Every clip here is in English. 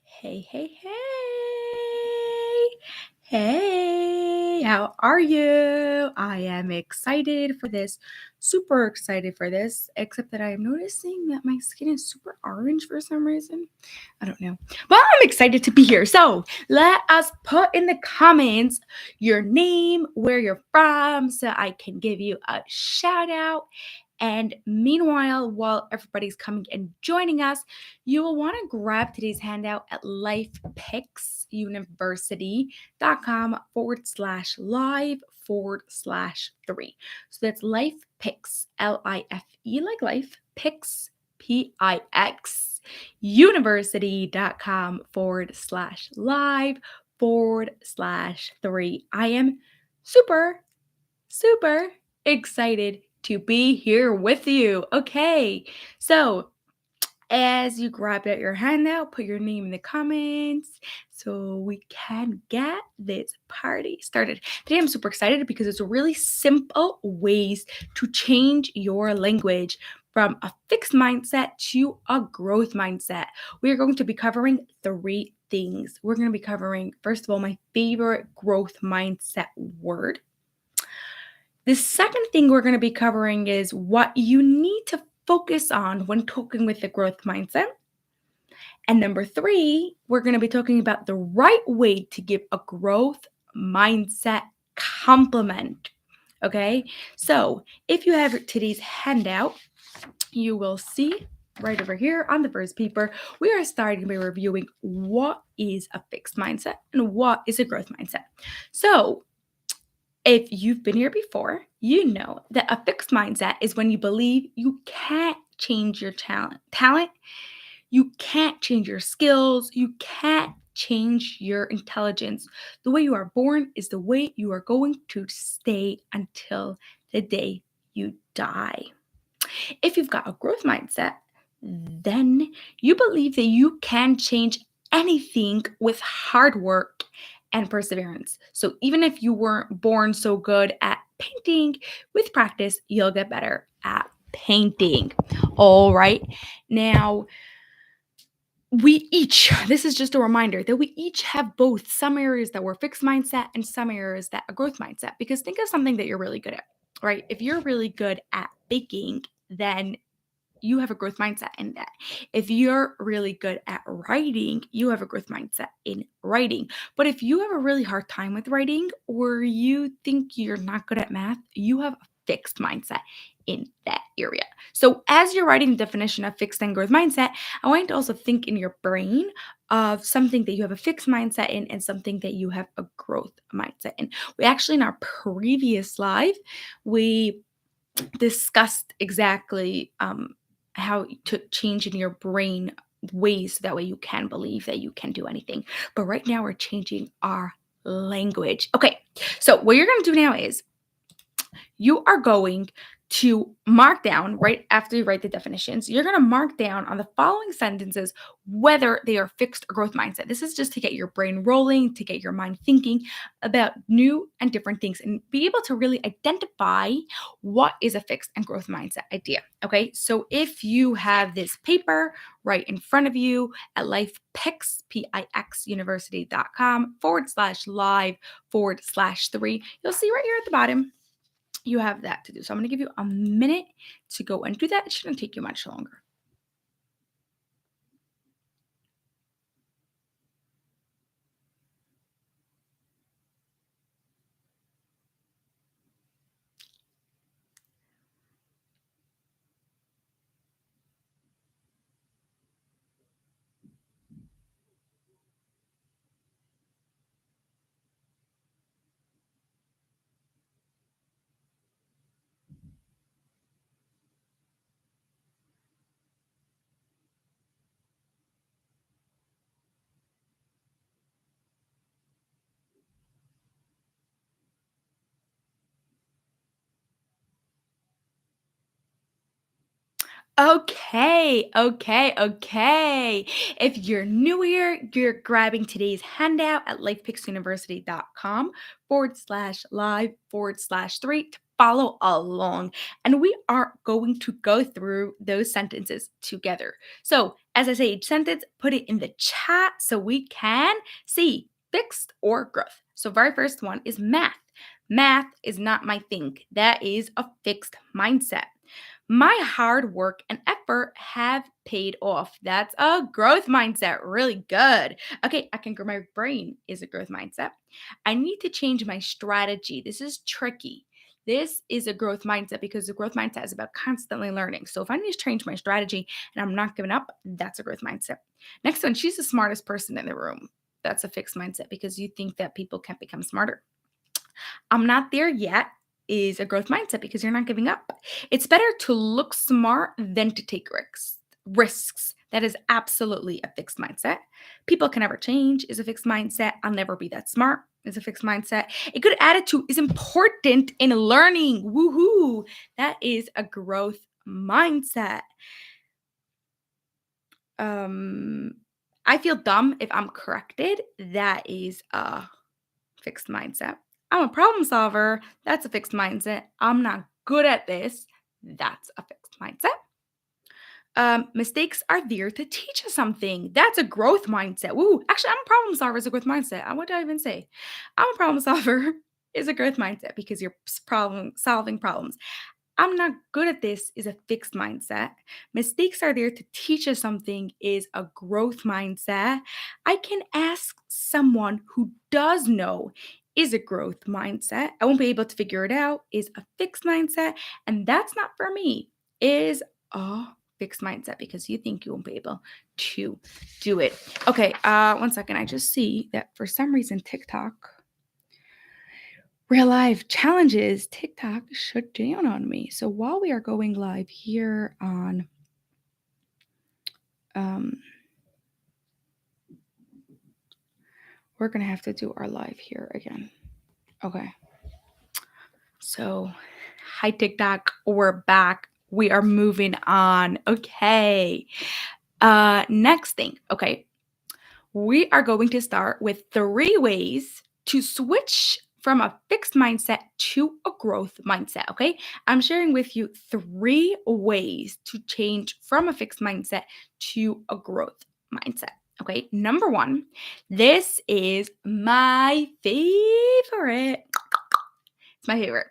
Hey, hey, hey. Hey, how are you? I am excited for this, super excited for this, except that I am noticing that my skin is super orange for some reason. I don't know. But I'm excited to be here. So let us put in the comments your name, where you're from, so I can give you a shout out. And meanwhile, while everybody's coming and joining us, you will want to grab today's handout at LifePix University.com /live/3. So that's LifePix, LIFE like life, Pix, PIX, university.com /live/3. I am super, super excited to be here with you. Okay, so as you grab out your handout, put your name in the comments so we can get this party started. Today I'm super excited because it's really simple ways to change your language from a fixed mindset to a growth mindset. We are going to be covering 3 things. We're going to be covering, first of all, my favorite growth mindset word. The second thing we're going to be covering is what you need to focus on when talking with the growth mindset. And number 3, we're going to be talking about the right way to give a growth mindset compliment. Okay, so if you have today's handout, you will see right over here on the first paper, we are starting by reviewing what is a fixed mindset and what is a growth mindset. So if you've been here before, you know that a fixed mindset is when you believe you can't change your talent, you can't change your skills, you can't change your intelligence. The way you are born is the way you are going to stay until the day you die. If you've got a growth mindset, then you believe that you can change anything with hard work and perseverance. So even if you weren't born so good at painting, with practice, you'll get better at painting. All right. Now, this is just a reminder that we each have both some areas that were fixed mindset and some areas that are growth mindset. Because think of something that you're really good at, right? If you're really good at baking, then you have a growth mindset in that. If you're really good at writing, you have a growth mindset in writing. But if you have a really hard time with writing or you think you're not good at math, you have a fixed mindset in that area. So as you're writing the definition of fixed and growth mindset, I want you to also think in your brain of something that you have a fixed mindset in and something that you have a growth mindset in. We actually, in our previous live, we discussed exactly how to change in your brain ways so that way you can believe that you can do anything. But right now we're changing our language. Okay, so what you're going to do now is you are going to mark down right after you write the definitions. You're going to mark down on the following sentences whether they are fixed or growth mindset. This is just to get your brain rolling, to get your mind thinking about new and different things and be able to really identify what is a fixed and growth mindset idea. Okay, so if you have this paper right in front of you at LifePix, PIX University.com /live/3, you'll see right here at the bottom you have that to do. So I'm going to give you a minute to go and do that. It shouldn't take you much longer. Okay. If you're new here, you're grabbing today's handout at lifepixuniversity.com /live/3 to follow along. And we are going to go through those sentences together. So as I say each sentence, put it in the chat so we can see fixed or growth. So, very first one is math. Math is not my thing. That is a fixed mindset. My hard work and effort have paid off. That's a growth mindset. Really good. Okay, I can grow my brain is a growth mindset. I need to change my strategy. This is tricky. This is a growth mindset because the growth mindset is about constantly learning. So if I need to change my strategy and I'm not giving up, that's a growth mindset. Next one, she's the smartest person in the room. That's a fixed mindset because you think that people can't become smarter. I'm not there yet is a growth mindset because you're not giving up. It's better to look smart than to take risks. Risks. That is absolutely a fixed mindset. People can never change is a fixed mindset. I'll never be that smart is a fixed mindset. A good attitude is important in learning. Woohoo. That is a growth mindset. I feel dumb if I'm corrected. That is a fixed mindset. I'm a problem solver. That's a fixed mindset. I'm not good at this. That's a fixed mindset. Mistakes are there to teach us something. That's a growth mindset. Woo, actually, I'm a problem solver is a growth mindset. What did I even say? I'm a problem solver is a growth mindset because you're problem solving problems. I'm not good at this is a fixed mindset. Mistakes are there to teach us something is a growth mindset. I can ask someone who does know is a growth mindset. I won't be able to figure it out is a fixed mindset. And that's not for me, is a fixed mindset because you think you won't be able to do it. Okay, one second. I just see that for some reason TikTok real life challenges, TikTok shut down on me. So while we are going live here on we're gonna have to do our live here again. Okay. So hi TikTok, we're back. We are moving on. Okay. Next thing. Okay. We are going to start with 3 ways to switch from a fixed mindset to a growth mindset. Okay. I'm sharing with you 3 ways to change from a fixed mindset to a growth mindset. Okay. Number 1, this is my favorite. It's my favorite.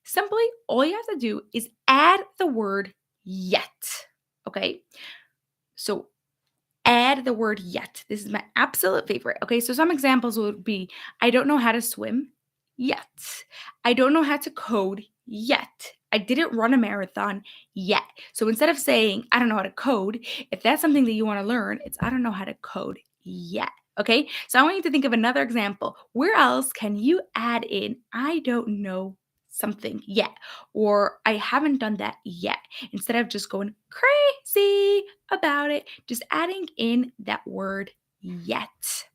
Simply, all you have to do is add the word yet. Okay. So add the word yet. This is my absolute favorite. Okay, so some examples would be I don't know how to swim yet. I don't know how to code yet. I didn't run a marathon yet. So instead of saying I don't know how to code, if that's something that you want to learn, it's I don't know how to code yet. Okay, so I want you to think of another example. Where else can you add in I don't know something yet, or I haven't done that yet, instead of just going crazy about it, just adding in that word yet.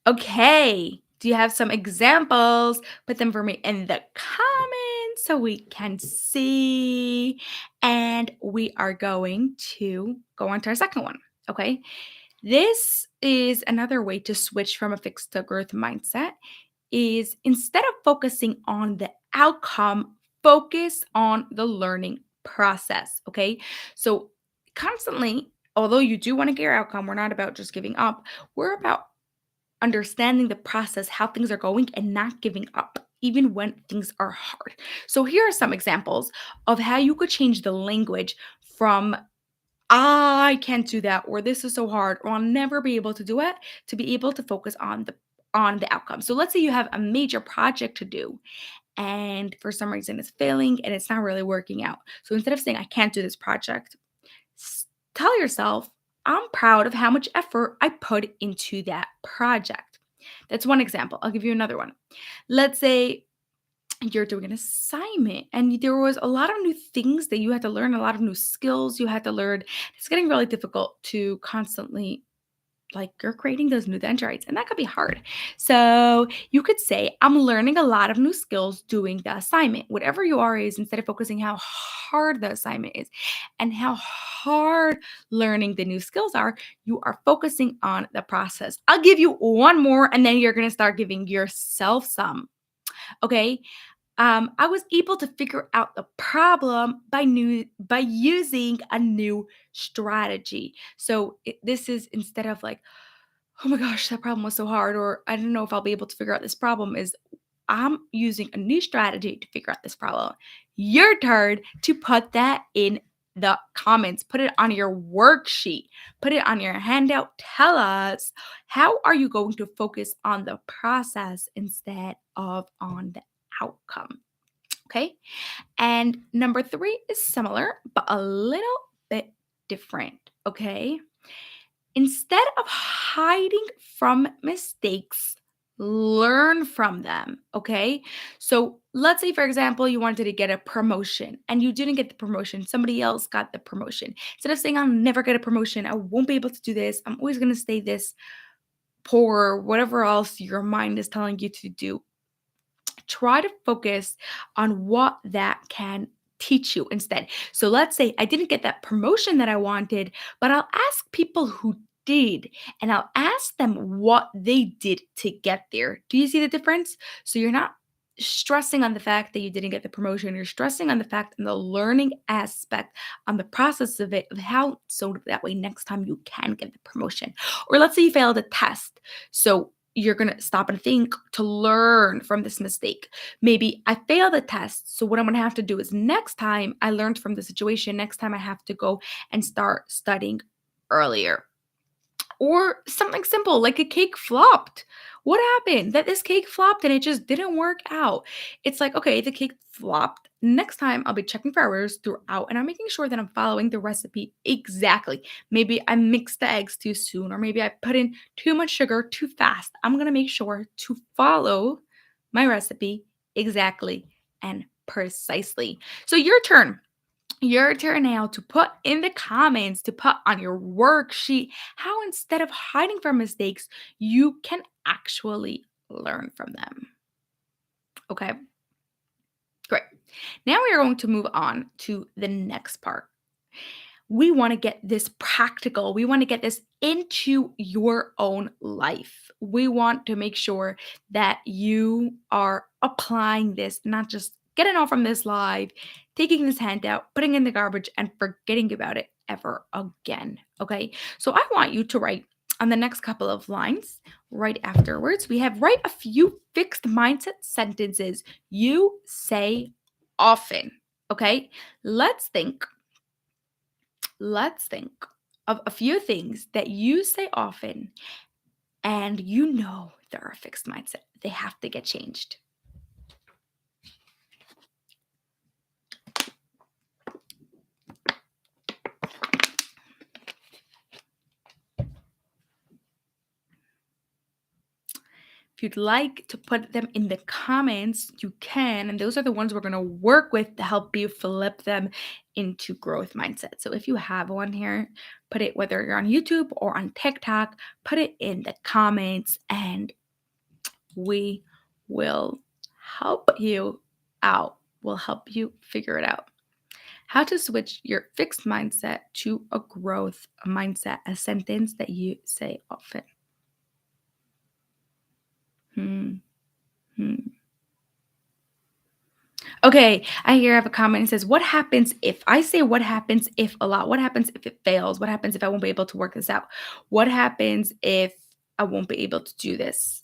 Okay, do you have some examples? Put them for me in the comments so we can see. And we are going to go on to our second one. Okay, this is another way to switch from a fixed to growth mindset is instead of focusing on the outcome, focus on the learning process. Okay. So, constantly, although you do want to get your outcome, we're not about just giving up. We're about understanding the process, how things are going, and not giving up, even when things are hard. So, here are some examples of how you could change the language from I can't do that, or this is so hard, or I'll never be able to do it, to be able to focus on the outcome. So let's say you have a major project to do and for some reason it's failing and it's not really working out. So instead of saying I can't do this project, tell yourself I'm proud of how much effort I put into that project. That's one example. I'll give you another one. Let's say you're doing an assignment and there was a lot of new things that you had to learn, a lot of new skills you had to learn. It's getting really difficult to constantly like you're creating those new dendrites and that could be hard. So you could say, I'm learning a lot of new skills doing the assignment. Whatever you are is instead of focusing how hard the assignment is and how hard learning the new skills are, you are focusing on the process. I'll give you one more and then you're going to start giving yourself some. Okay. I was able to figure out the problem by using a new strategy. So this is instead of like, oh my gosh, that problem was so hard, or I don't know if I'll be able to figure out this problem, is I'm using a new strategy to figure out this problem. Your turn to put that in the comments. Put it on your worksheet. Put it on your handout. Tell us, how are you going to focus on the process instead of on the outcome? Okay. And number three is similar, but a little bit different. Okay. Instead of hiding from mistakes, learn from them. Okay. So let's say, for example, you wanted to get a promotion and you didn't get the promotion. Somebody else got the promotion. Instead of saying, I'll never get a promotion, I won't be able to do this, I'm always going to stay this poor, whatever else your mind is telling you to do, try to focus on what that can teach you instead. So let's say I didn't get that promotion that I wanted, but I'll ask people who did and I'll ask them what they did to get there. Do you see the difference? So you're not stressing on the fact that you didn't get the promotion, you're stressing on the fact and the learning aspect, on the process of it, of how, so that way next time you can get the promotion. Or let's say you failed a test. So you're going to stop and think to learn from this mistake. Maybe I failed the test. So, what I'm going to have to do is next time I learned from the situation, next time I have to go and start studying earlier. Or something simple like a cake flopped. What happened? That this cake flopped and it just didn't work out. It's like, okay, the cake flopped. Next time I'll be checking for errors throughout and I'm making sure that I'm following the recipe exactly. Maybe I mixed the eggs too soon, or maybe I put in too much sugar too fast. I'm going to make sure to follow my recipe exactly and precisely. So, your turn now to put in the comments, to put on your worksheet, how instead of hiding from mistakes, you can actually learn from them. Okay, great. Now we are going to move on to the next part. We want to get this practical. We want to get this into your own life. We want to make sure that you are applying this, not just getting off from this live, taking this handout, putting it in the garbage, and forgetting about it ever again. Okay. So I want you to write on the next couple of lines right afterwards. We have write a few fixed mindset sentences you say often. Okay. Let's think of a few things that you say often and you know they're a fixed mindset. They have to get changed. If you'd like to put them in the comments, you can. And those are the ones we're going to work with to help you flip them into growth mindset. So if you have one here, put it, whether you're on YouTube or on TikTok, put it in the comments and we will help you out. We'll help you figure it out. How to switch your fixed mindset to a growth mindset, a sentence that you say often. Hmm. Hmm. Okay, I here have a comment. It says, what happens if I say what happens if a lot? What happens if it fails? What happens if I won't be able to work this out? What happens if I won't be able to do this?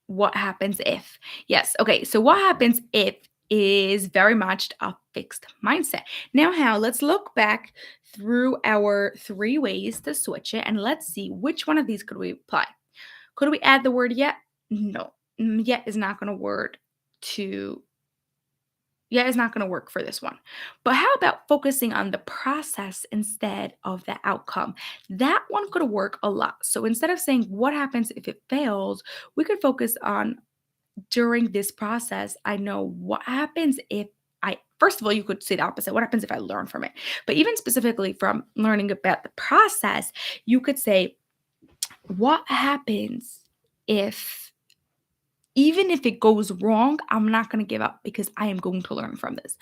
What happens if? Yes. Okay. So what happens if is very much a fixed mindset. Now, how? Let's look back through our three ways to switch it and let's see which one of these could we apply. Could we add the word yet? No. Yet is not going to word to yeah, it's not going to work for this one. But how about focusing on the process instead of the outcome? That one could work a lot. So instead of saying what happens if it fails, we could focus on during this process. I know what happens if first of all, you could say the opposite. What happens if I learn from it? But even specifically from learning about the process, you could say, what happens if even if it goes wrong, I'm not going to give up because I am going to learn from this.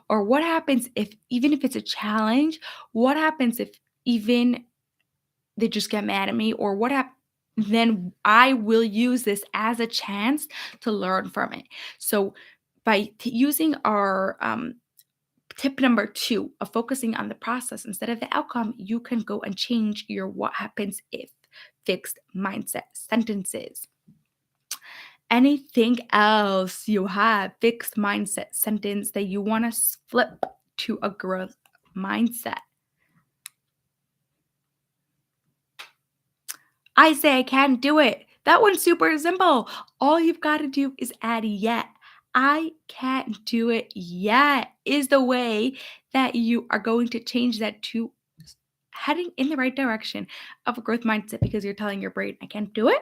Or what happens if, even if it's a challenge, what happens if even they just get mad at me? Or what happens? Then I will use this as a chance to learn from it. So by using our tip number 2 of focusing on the process instead of the outcome, you can go and change your what happens if fixed mindset sentences. Anything else you have fixed mindset sentence that you want to flip to a growth mindset? I say I can't do it. That one's super simple. All you've got to do is add yet. I can't do it yet is the way that you are going to change that to heading in the right direction of a growth mindset because you're telling your brain, I can't do it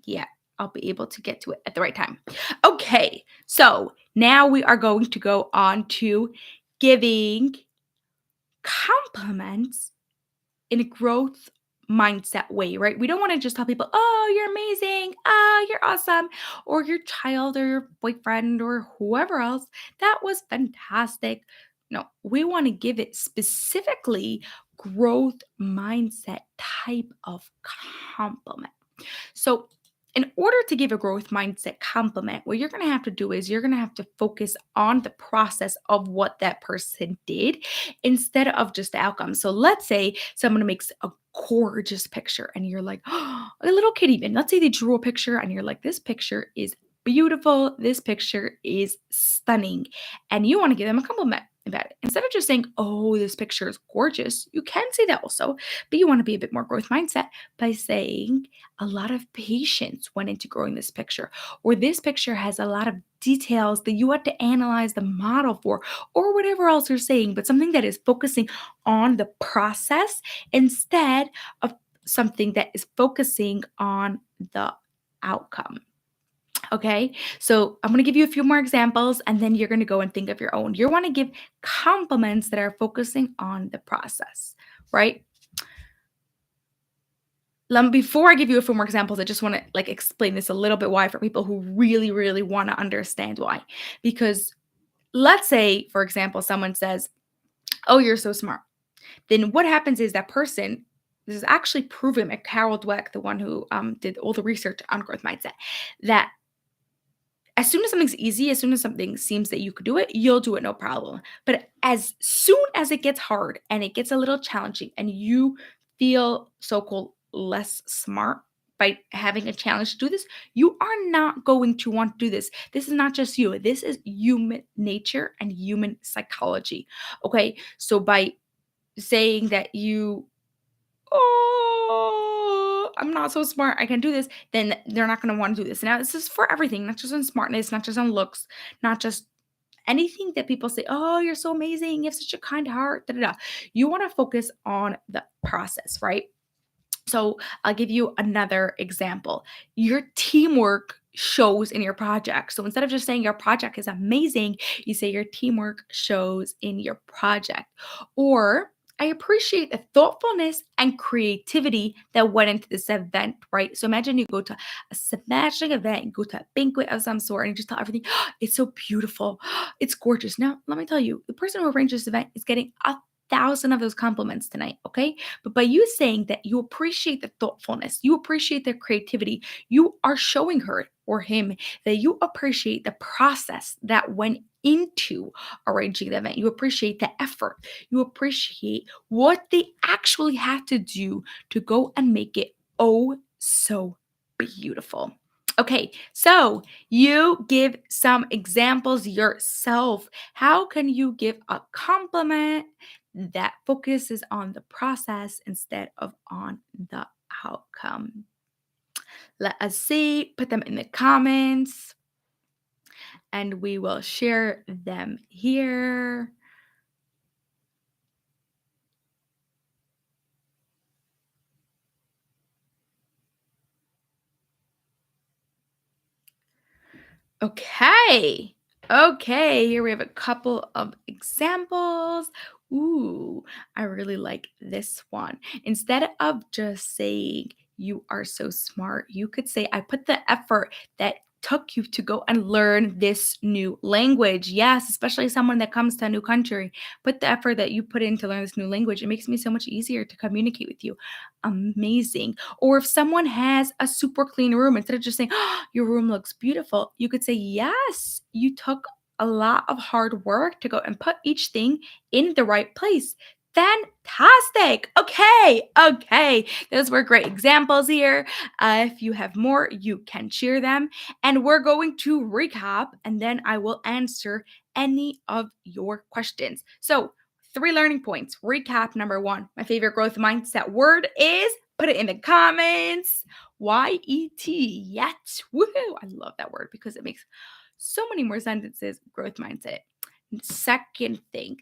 yet. I'll be able to get to it at the right time. Okay, so now we are going to go on to giving compliments in a growth mindset way, right? We don't want to just tell people, oh, you're amazing, oh, you're awesome, or your child or your boyfriend or whoever else, that was fantastic. No, we want to give it specifically growth mindset type of compliment. So, in order to give a growth mindset compliment, what you're going to have to do is you're going to have to focus on the process of what that person did instead of just the outcome. So, let's say someone makes a gorgeous picture and you're like, oh, a little kid, even. Let's say they drew a picture and you're like, this picture is beautiful. This picture is stunning. And you want to give them a compliment about it. Instead of just saying, oh, this picture is gorgeous, you can say that also, but you want to be a bit more growth mindset by saying, a lot of patience went into growing this picture, or this picture has a lot of details that you had to analyze the model for, or whatever else you're saying, but something that is focusing on the process instead of something that is focusing on the outcome. Okay, so I'm going to give you a few more examples and then you're going to go and think of your own. You want to give compliments that are focusing on the process, right? Before I give you a few more examples, I just want to like explain this a little bit why for people who really, really want to understand why. Because let's say, for example, someone says, oh, you're so smart. Then what happens is that person, this is actually proven by Carol Dweck, the one who did all the research on growth mindset, that as soon as something's easy, as soon as something seems that you could do it, you'll do it no problem. But as soon as it gets hard and it gets a little challenging and you feel so-called less smart by having a challenge to do this, you are not going to want to do this. This is not just you. This is human nature and human psychology. Okay? So by saying that you oh, I'm not so smart, I can't do this, then they're not gonna wanna do this. Now, this is for everything, not just on smartness, not just on looks, not just anything that people say, "Oh, you're so amazing, you have such a kind heart, da, da, da." You wanna focus on the process, right? So, I'll give you another example. Your teamwork shows in your project. So, instead of just saying your project is amazing, you say your teamwork shows in your project. Or, I appreciate the thoughtfulness and creativity that went into this event, right? So imagine you go to a smashing event, you go to a banquet of some sort, and you just tell everything, it's so beautiful, it's gorgeous. Now, let me tell you, the person who arranged this event is getting 1,000 of those compliments tonight, okay? But by you saying that you appreciate the thoughtfulness, you appreciate their creativity, you are showing her or him that you appreciate the process that went into arranging the event. You appreciate the effort. You appreciate what they actually had to do to go and make it oh so beautiful. Okay, so you give some examples yourself. How can you give a compliment that focuses on the process instead of on the outcome? Let us see. Put them in the comments and we will share them here. Okay. Okay, here we have a couple of examples. Ooh, I really like this one. Instead of just saying, you are so smart, you could say, I put the effort that took you to go and learn this new language. Yes, especially someone that comes to a new country. Put the effort that you put in to learn this new language. It makes me so much easier to communicate with you. Amazing. Or if someone has a super clean room, instead of just saying, oh, your room looks beautiful, you could say, yes, you took a lot of hard work to go and put each thing in the right place. Fantastic. Okay. Those were great examples here. If you have more, you can share them. And we're going to recap, and then I will answer any of your questions. So, 3 learning points. Recap number 1. My favorite growth mindset word is, put it in the comments, YET. Yet. Woohoo. I love that word because it makes so many more sentences. Growth mindset. Second thing,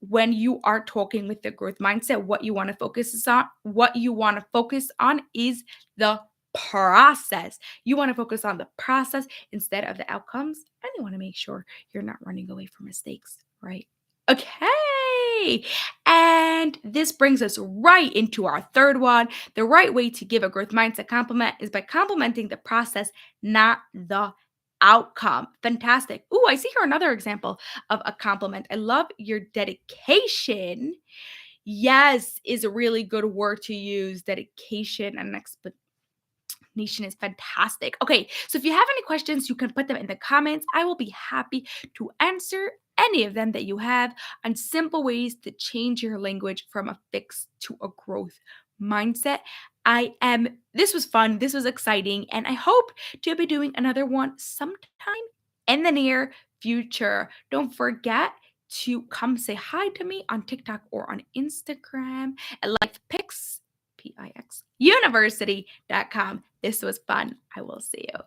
when you are talking with the growth mindset, what you want to focus on is the process. You want to focus on the process instead of the outcomes, and you want to make sure you're not running away from mistakes, right? Okay. And this brings us right into our third one. The right way to give a growth mindset compliment is by complimenting the process, not the outcome. Fantastic. Ooh, I see here another example of a compliment. I love your dedication. Yes, is a really good word to use. Dedication and explanation is fantastic. Okay, so if you have any questions, you can put them in the comments. I will be happy to answer any of them that you have on simple ways to change your language from a fixed to a growth mindset. This was fun, this was exciting, and I hope to be doing another one sometime in the near future. Don't forget to come say hi to me on TikTok or on Instagram at LifePix, Pix, University.com. This was fun. I will see you.